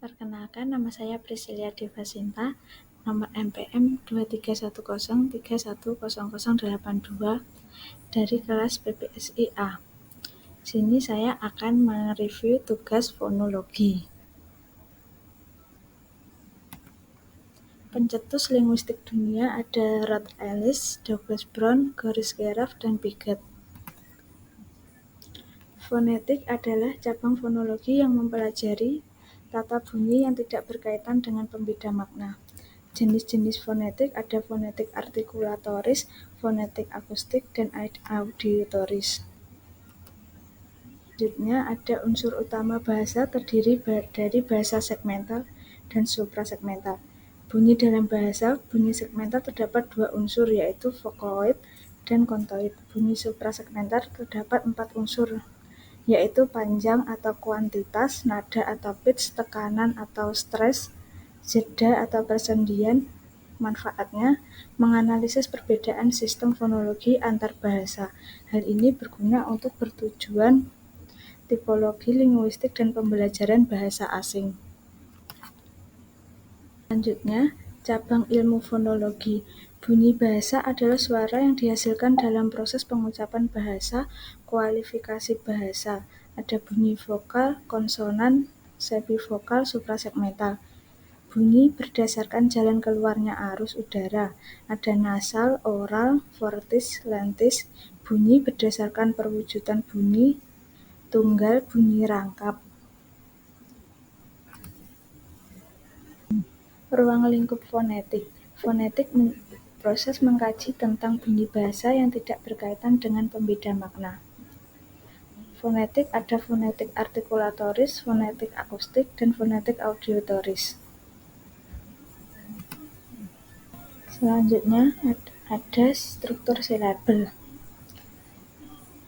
Perkenalkan, nama saya Priscilia Devasinta, nomor NPM 2310310082 dari kelas PPSI A. Sini saya akan mereview tugas fonologi. Pencetus linguistik dunia ada Rod Ellis, Douglas Brown, Goris Geraf, dan Piaget. Fonetik adalah cabang fonologi yang mempelajari tata bunyi yang tidak berkaitan dengan pembeda makna. Jenis-jenis fonetik ada fonetik artikulatoris, fonetik akustik, dan auditoris. Selanjutnya ada unsur utama bahasa terdiri dari bahasa segmental dan suprasegmental. Bunyi dalam bahasa, bunyi segmental terdapat dua unsur yaitu vokaloid dan kontoid. Bunyi suprasegmental terdapat 4 unsur yaitu panjang atau kuantitas, nada atau pitch, tekanan atau stres, jeda atau persendian. Manfaatnya, menganalisis perbedaan sistem fonologi antar bahasa. Hal ini berguna untuk bertujuan tipologi linguistik dan pembelajaran bahasa asing. Selanjutnya, cabang ilmu fonologi. Bunyi bahasa adalah suara yang dihasilkan dalam proses pengucapan bahasa, kualifikasi bahasa. Ada bunyi vokal, konsonan, semivokal, suprasegmental. Bunyi berdasarkan jalan keluarnya arus udara. Ada nasal, oral, vortis, lentis. Bunyi berdasarkan perwujudan bunyi, tunggal, bunyi rangkap. Ruang lingkup fonetik. Fonetik proses mengkaji tentang bunyi bahasa yang tidak berkaitan dengan pembeda makna. Fonetik ada fonetik artikulatoris, fonetik akustik, dan fonetik auditoris. Selanjutnya ada struktur silabel.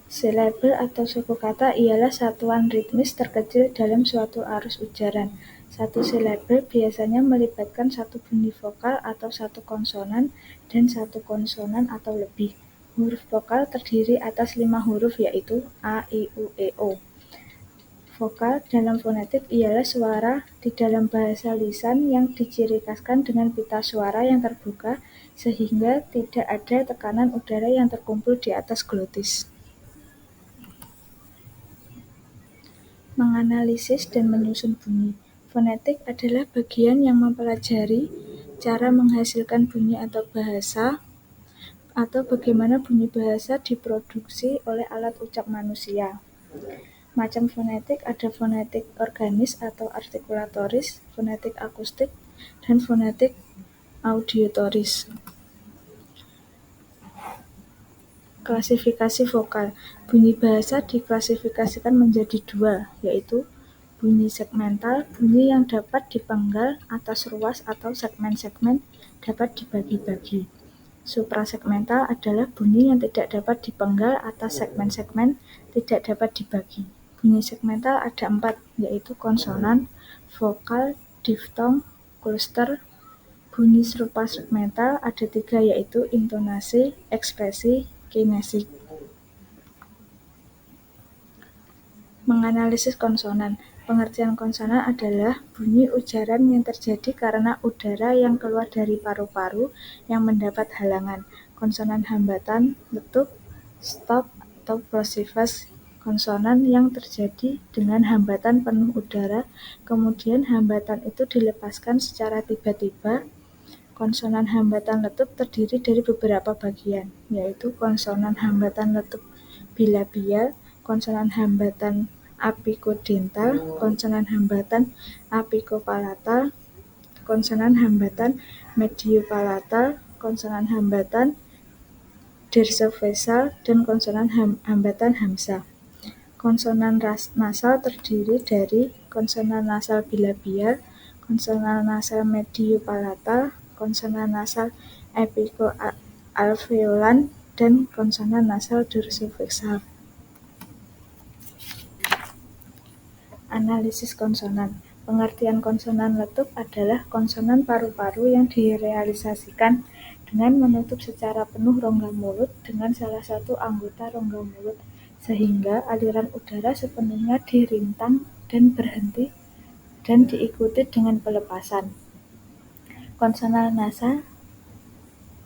Silabel atau suku kata ialah satuan ritmis terkecil dalam suatu arus ujaran. Satu silabel biasanya melibatkan satu bunyi vokal atau satu konsonan dan satu konsonan atau lebih. Huruf vokal terdiri atas 5 huruf yaitu A, I, U, E, O. Vokal dalam fonetik ialah suara di dalam bahasa lisan yang diciri khaskan dengan pita suara yang terbuka sehingga tidak ada tekanan udara yang terkumpul di atas glotis. Menganalisis dan menyusun bunyi. Fonetik adalah bagian yang mempelajari cara menghasilkan bunyi atau bahasa atau bagaimana bunyi bahasa diproduksi oleh alat ucap manusia. Macam fonetik ada fonetik organis atau artikulatoris, fonetik akustik, dan fonetik auditoris. Klasifikasi vokal. Bunyi bahasa diklasifikasikan menjadi 2, yaitu bunyi segmental, bunyi yang dapat dipenggal atas ruas atau segmen-segmen dapat dibagi-bagi. Suprasegmental adalah bunyi yang tidak dapat dipenggal atas segmen-segmen tidak dapat dibagi. Bunyi segmental ada 4, yaitu konsonan, vokal, diftong, kluster. Bunyi suprasegmental ada 3, yaitu intonasi, ekspresi, kinesik. Menganalisis konsonan. Pengertian konsonan adalah bunyi ujaran yang terjadi karena udara yang keluar dari paru-paru yang mendapat halangan. Konsonan hambatan, letup, stop, atau plosives. Konsonan yang terjadi dengan hambatan penuh udara, kemudian hambatan itu dilepaskan secara tiba-tiba. Konsonan hambatan letup terdiri dari beberapa bagian, yaitu konsonan hambatan letup bilabial, konsonan hambatan apikodental, konsonan hambatan apikopalatal, konsonan hambatan mediopalatal, konsonan hambatan dorsovasal, dan konsonan hambatan hamzah. Konsonan nasal terdiri dari konsonan nasal bilabial, konsonan nasal mediopalatal, konsonan nasal epikoalveolan, dan konsonan nasal dorsovasal. Analisis konsonan. Pengertian konsonan letup adalah konsonan paru-paru yang direalisasikan dengan menutup secara penuh rongga mulut dengan salah satu anggota rongga mulut, sehingga aliran udara sepenuhnya dirintang dan berhenti dan diikuti dengan pelepasan. Konsonan nasal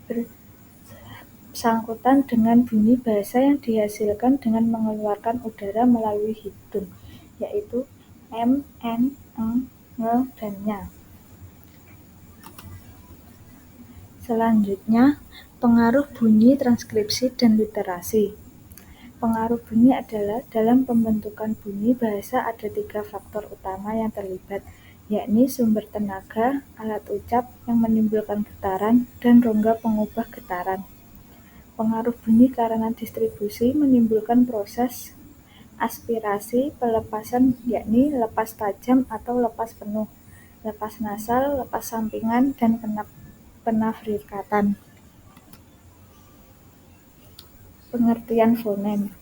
bersangkutan dengan bunyi bahasa yang dihasilkan dengan mengeluarkan udara melalui hidung, yaitu m, n, eng, nge, dan nya. Selanjutnya, pengaruh bunyi, transkripsi, dan literasi. Pengaruh bunyi adalah dalam pembentukan bunyi bahasa ada 3 faktor utama yang terlibat, yakni sumber tenaga, alat ucap yang menimbulkan getaran, dan rongga pengubah getaran. Pengaruh bunyi karena distribusi menimbulkan proses aspirasi, pelepasan, yakni lepas tajam atau lepas penuh, lepas nasal, lepas sampingan, dan penafrikatan. Pengertian fonem.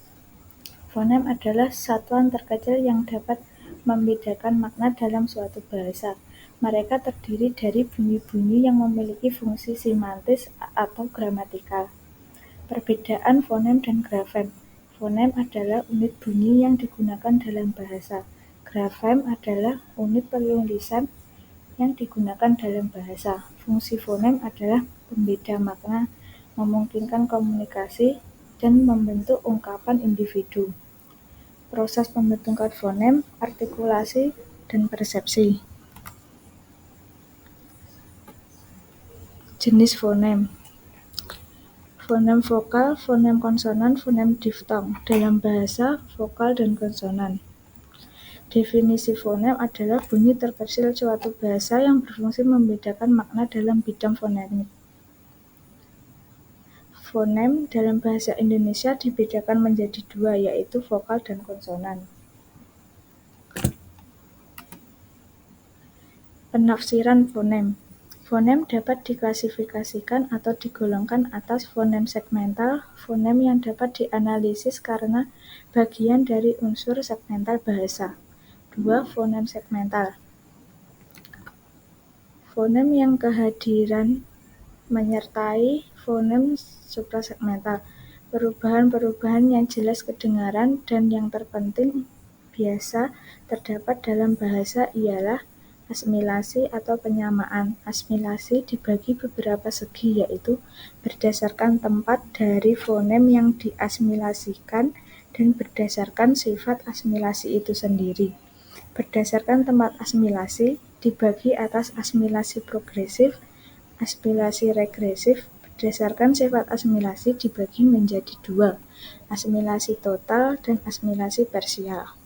Fonem adalah satuan terkecil yang dapat membedakan makna dalam suatu bahasa. Mereka terdiri dari bunyi-bunyi yang memiliki fungsi semantis atau gramatikal. Perbedaan fonem dan grafem. Fonem adalah unit bunyi yang digunakan dalam bahasa. Grafem adalah unit penulisan yang digunakan dalam bahasa. Fungsi fonem adalah pembeda makna, memungkinkan komunikasi, dan membentuk ungkapan individu. Proses pembentukan fonem, artikulasi, dan persepsi. Jenis fonem. Fonem vokal, fonem konsonan, fonem diftong. Dalam bahasa, vokal dan konsonan. Definisi fonem adalah bunyi terkecil suatu bahasa yang berfungsi membedakan makna dalam bidang fonemik. Fonem dalam bahasa Indonesia dibedakan menjadi 2, yaitu vokal dan konsonan. Penafsiran fonem. Fonem dapat diklasifikasikan atau digolongkan atas fonem segmental, fonem yang dapat dianalisis karena bagian dari unsur segmental bahasa. 2. Fonem segmental. Fonem yang kehadiran menyertai fonem suprasegmental. Perubahan-perubahan yang jelas kedengaran dan yang terpenting biasa terdapat dalam bahasa ialah asimilasi atau penyamaan. Asimilasi dibagi beberapa segi, yaitu berdasarkan tempat dari fonem yang diasimilasikan dan berdasarkan sifat asimilasi itu sendiri. Berdasarkan tempat asimilasi dibagi atas asimilasi progresif, asimilasi regresif. Berdasarkan sifat asimilasi dibagi menjadi 2, asimilasi total dan asimilasi parsial.